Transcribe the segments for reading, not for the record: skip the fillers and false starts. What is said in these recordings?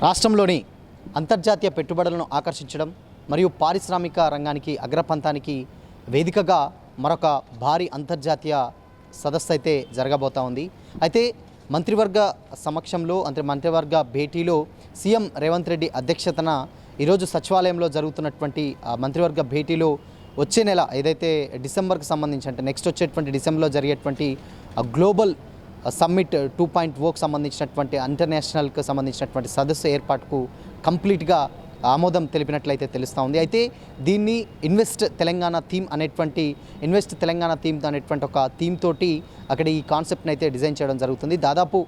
రాష్ట్రంలోని అంతర్జాతీయ పెట్టుబడులను ఆకర్షించడం మరియు పారిశ్రామిక రంగానికి అగ్రపంథానికి వేదికగా మరొక భారీ అంతర్జాతీయ సదస్సు అయితే జరగబోతా ఉంది. అయితే మంత్రివర్గ సమక్షంలో మంత్రివర్గ భేటీలో సీఎం రేవంత్ రెడ్డి అధ్యక్షతన ఈరోజు సచివాలయంలో జరుగుతున్నటువంటి మంత్రివర్గ భేటీలో వచ్చే నెల ఏదైతే డిసెంబర్కి సంబంధించి అంటే నెక్స్ట్ వచ్చేటువంటి డిసెంబర్లో జరిగేటువంటి గ్లోబల్ సమ్మిట్ 2.0కి సంబంధించినటువంటి ఇంటర్నేషనల్కి సంబంధించినటువంటి సదస్సు ఏర్పాటుకు కంప్లీట్గా ఆమోదం తెలిపినట్లయితే తెలుస్తూ ఉంది. అయితే దీన్ని ఇన్వెస్ట్ తెలంగాణ థీమ్ అనేటువంటి ఒక థీమ్ తోటి అక్కడ ఈ కాన్సెప్ట్ని అయితే డిజైన్ చేయడం జరుగుతుంది. దాదాపు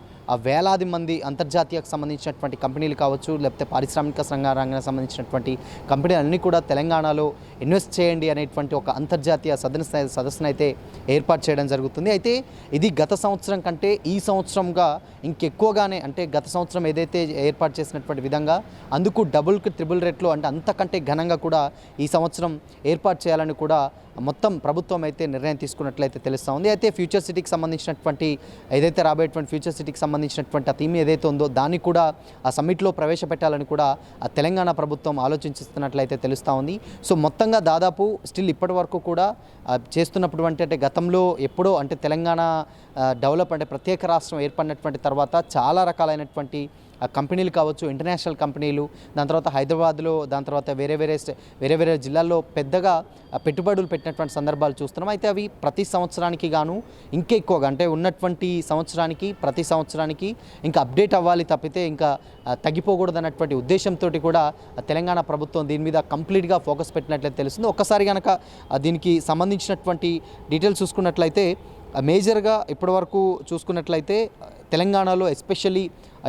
వేలాది మంది అంతర్జాతీయకు సంబంధించినటువంటి కంపెనీలు కావచ్చు, లేకపోతే పారిశ్రామిక రంగానికి సంబంధించినటువంటి కంపెనీలన్నీ కూడా తెలంగాణలో ఇన్వెస్ట్ చేయండి అనేటువంటి ఒక అంతర్జాతీయ సదస్సును అయితే ఏర్పాటు చేయడం జరుగుతుంది. అయితే ఇది గత సంవత్సరం కంటే ఈ సంవత్సరంగా ఇంకెక్కువగానే, అంటే గత సంవత్సరం ఏదైతే ఏర్పాటు చేసినటువంటి విధంగా అందుకు డబుల్కి ట్రిపుల్ రేట్లు అంటే అంతకంటే ఘనంగా కూడా ఈ సంవత్సరం ఏర్పాటు చేయాలని కూడా మొత్తం ప్రభుత్వం అయితే నిర్ణయం తీసుకున్నట్లయితే తెలుస్తూ ఉంది. అయితే ఫ్యూచర్ సిటీకి సంబంధించినటువంటి ఏదైతే రాబోయేటువంటి ఫ్యూచర్ సిటీకి సంబంధించినటువంటి ఆ థీమ్ ఏదైతే ఉందో దాన్ని కూడా ఆ సమ్మిట్లో ప్రవేశపెట్టాలని కూడా ఆ తెలంగాణ ప్రభుత్వం ఆలోచిస్తున్నట్లయితే తెలుస్తూ ఉంది. సో మొత్తంగా దాదాపు స్టిల్ ఇప్పటి వరకు కూడా చేస్తున్నప్పుడు అంటే గతంలో ఎప్పుడో అంటే తెలంగాణ డెవలప్ అంటే ప్రత్యేక రాష్ట్రం ఏర్పడినటువంటి తర్వాత చాలా రకాలైనటువంటి కంపెనీలు కావచ్చు, ఇంటర్నేషనల్ కంపెనీలు, దాని తర్వాత హైదరాబాద్లో, దాని తర్వాత వేరే జిల్లాల్లో పెద్దగా పెట్టుబడులు పెట్టినటువంటి సందర్భాలు చూస్తున్నాం. అయితే అవి ప్రతి సంవత్సరానికి గాను ఇంకా ఎక్కువగా అంటే ఉన్నటువంటి ప్రతి సంవత్సరానికి ఇంకా అప్డేట్ అవ్వాలి తప్పితే ఇంకా తగ్గిపోకూడదు అన్నటువంటి ఉద్దేశంతో కూడా తెలంగాణ ప్రభుత్వం దీని మీద కంప్లీట్గా ఫోకస్ పెట్టినట్లయితే తెలుస్తుంది. ఒక్కసారి కనుక దీనికి సంబంధించినటువంటి డీటెయిల్స్ చూసుకున్నట్లయితే మేజర్గా ఇప్పటివరకు చూసుకున్నట్లయితే తెలంగాణలో ఎస్పెషల్లీ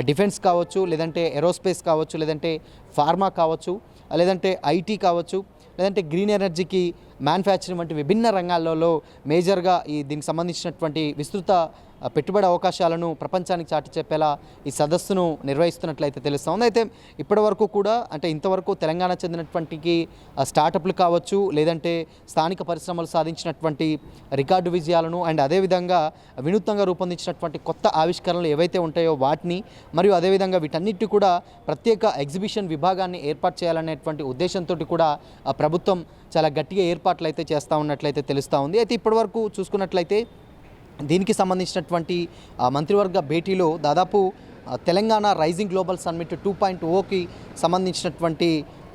డిఫెన్స్ కావచ్చు, లేదంటే ఏరోస్పేస్ కావచ్చు, లేదంటే ఫార్మా కావచ్చు, లేదంటే ఐటీ కావచ్చు, లేదంటే గ్రీన్ ఎనర్జీకి మ్యానుఫ్యాక్చరింగ్ వంటి విభిన్న రంగాలలో మేజర్గా దీనికి సంబంధించినటువంటి విస్తృత పెట్టుబడి అవకాశాలను ప్రపంచానికి చాటి చెప్పేలా ఈ సదస్సును నిర్వహిస్తున్నట్లయితే తెలుస్తూ ఉంది. అయితే ఇప్పటివరకు కూడా అంటే ఇంతవరకు తెలంగాణ చెందినటువంటి స్టార్టప్లు కావచ్చు, లేదంటే స్థానిక పరిశ్రమలు సాధించినటువంటి రికార్డు విజయాలను అండ్ అదేవిధంగా వినూత్నంగా రూపొందించినటువంటి కొత్త ఆవిష్కరణలు ఏవైతే ఉంటాయో వాటిని, మరియు అదేవిధంగా వీటన్నిటి కూడా ప్రత్యేక ఎగ్జిబిషన్ విభాగాన్ని ఏర్పాటు చేయాలనేటువంటి ఉద్దేశంతో కూడా ప్రభుత్వం చాలా గట్టిగా ఏర్పాట్లు అయితే చేస్తూ ఉన్నట్లయితే తెలుస్తూ ఉంది. అయితే ఇప్పటివరకు చూసుకున్నట్లయితే దీనికి సంబంధించినటువంటి మంత్రివర్గ భేటీలో దాదాపు తెలంగాణ రైజింగ్ గ్లోబల్ సమ్మిట్ 2.0కి సంబంధించినటువంటి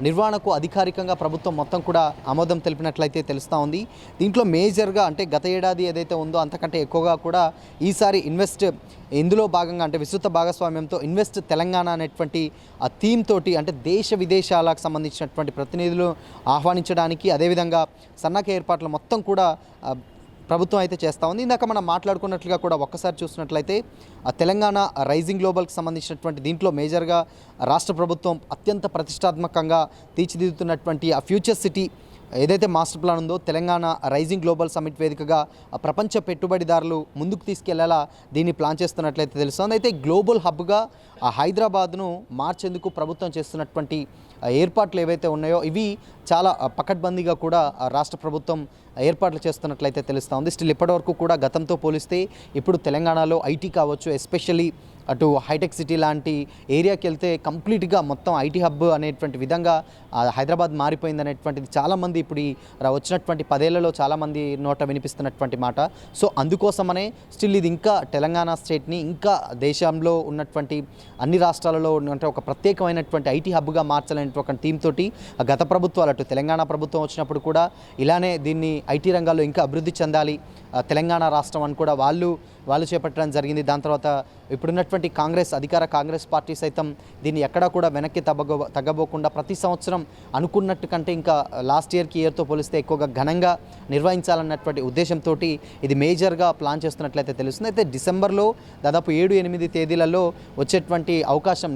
నిర్వహణకు అధికారికంగా ప్రభుత్వం మొత్తం కూడా ఆమోదం తెలిపినట్లయితే తెలుస్తూ ఉంది. దీంట్లో మేజర్గా అంటే గత ఏడాది ఏదైతే ఉందో అంతకంటే ఎక్కువగా కూడా ఈసారి ఇందులో భాగంగా అంటే విస్తృత భాగస్వామ్యంతో ఇన్వెస్ట్ తెలంగాణ అనేటువంటి ఆ థీమ్ తోటి అంటే దేశ విదేశాలకు సంబంధించినటువంటి ప్రతినిధులు ఆహ్వానించడానికి, అదేవిధంగా సన్నాహక ఏర్పాట్లు మొత్తం కూడా ప్రభుత్వం అయితే చేస్తూ ఉంది. ఇందాక మనం మాట్లాడుకున్నట్లుగా కూడా ఒక్కసారి చూసినట్లయితే ఆ తెలంగాణ రైజింగ్ గ్లోబల్కి సంబంధించినటువంటి దీంట్లో మేజర్గా రాష్ట్ర ప్రభుత్వం అత్యంత ప్రతిష్టాత్మకంగా తీర్చిదిద్దుతున్నటువంటి ఆ ఫ్యూచర్ సిటీ ఏదైతే మాస్టర్ ప్లాన్ ఉందో తెలంగాణ రైజింగ్ గ్లోబల్ సమ్మిట్ వేదికగా ప్రపంచ పెట్టుబడిదారులు ముందుకు తీసుకెళ్లేలా దీన్ని ప్లాన్ చేస్తున్నట్లయితే తెలుస్తుంది. అయితే గ్లోబల్ హబ్గా ఆ హైదరాబాద్ను మార్చేందుకు ప్రభుత్వం చేస్తున్నటువంటి ఏర్పాట్లు ఏవైతే ఉన్నాయో ఇవి చాలా పకడ్బందీగా కూడా రాష్ట్ర ప్రభుత్వం ఏర్పాట్లు చేస్తున్నట్లయితే తెలుస్తూ ఉంది. స్టిల్ ఇప్పటివరకు కూడా గతంతో పోలిస్తే ఇప్పుడు తెలంగాణలో ఐటీ కావచ్చు, ఎస్పెషల్లీ అటు హైటెక్ సిటీ లాంటి ఏరియాకి వెళ్తే కంప్లీట్గా మొత్తం ఐటీ హబ్ అనేటువంటి విధంగా హైదరాబాద్ మారిపోయింది అనేటువంటిది చాలామంది ఇప్పుడు వచ్చినటువంటి 10 ఏళ్లలో చాలామంది నోట వినిపిస్తున్నటువంటి మాట. సో అందుకోసమనే స్టిల్ ఇది ఇంకా తెలంగాణ స్టేట్ని ఇంకా దేశంలో ఉన్నటువంటి అన్ని రాష్ట్రాలలో ఉన్నటువంటి ఒక ప్రత్యేకమైనటువంటి ఐటీ హబ్గా మార్చాలనే ఒక థీమ్ తోటి గత ప్రభుత్వాలు అటు తెలంగాణ ప్రభుత్వం వచ్చినప్పుడు కూడా ఇలానే దీన్ని ఐటీ రంగాల్లో ఇంకా అభివృద్ధి చెందాలి తెలంగాణ రాష్ట్రం అని కూడా వాళ్ళు చేపట్టడం జరిగింది. దాని తర్వాత ఇప్పుడున్నటువంటి అధికార కాంగ్రెస్ పార్టీ సైతం దీన్ని ఎక్కడా కూడా వెనక్కి తగ్గబోకుండా ప్రతి సంవత్సరం అనుకున్నట్టు కంటే ఇంకా లాస్ట్ ఇయర్తో పోలిస్తే ఎక్కువగా ఘనంగా నిర్వహించాలన్నటువంటి ఉద్దేశంతో ఇది మేజర్గా ప్లాన్ చేస్తున్నట్లయితే తెలుస్తుంది. అయితే డిసెంబర్లో దాదాపు 7-8 తేదీలలో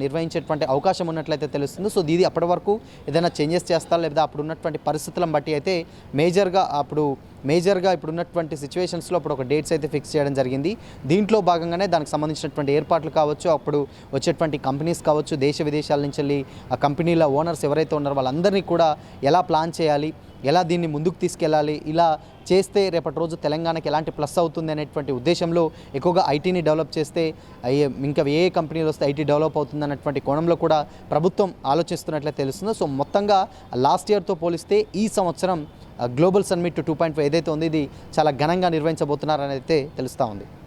నిర్వహించేటువంటి అవకాశం ఉన్నట్లయితే తెలుస్తుంది. సో ఇది అప్పటి వరకు ఏదైనా చేంజెస్ చేస్తారు లేదా అప్పుడు ఉన్నటువంటి పరిస్థితులను బట్టి అయితే మేజర్గా ఇప్పుడు ఉన్నటువంటి సిచ్యువేషన్ లొకేషన్స్లో అప్పుడు ఒక డేట్స్ అయితే ఫిక్స్ చేయడం జరిగింది. దీంట్లో భాగంగానే దానికి సంబంధించినటువంటి ఏర్పాట్లు కావచ్చు, అప్పుడు వచ్చేటువంటి కంపెనీస్ కావచ్చు, దేశ విదేశాల నుంచి వెళ్ళి ఆ కంపెనీల ఓనర్స్ ఎవరైతే ఉన్నారో వాళ్ళందరినీ కూడా ఎలా ప్లాన్ చేయాలి, ఎలా దీన్ని ముందుకు తీసుకెళ్ళాలి, ఇలా చేస్తే రేపటి రోజు తెలంగాణకి ఎలాంటి ప్లస్ అవుతుంది అనేటువంటి ఉద్దేశంలో ఎక్కువగా ఐటీని డెవలప్ చేస్తే ఇంకా ఏ కంపెనీలు వస్తే ఐటీ డెవలప్ అవుతుంది అన్నటువంటి కోణంలో కూడా ప్రభుత్వం ఆలోచిస్తున్నట్లే తెలుస్తుంది. సో మొత్తంగా లాస్ట్ ఇయర్తో పోలిస్తే ఈ సంవత్సరం గ్లోబల్ సమ్మిట్ 2.5 ఏదైతే ఉంది ఇది చాలా ఘనంగా నిర్వహించబోతున్నారని అయితే తెలుస్తూ ఉంది.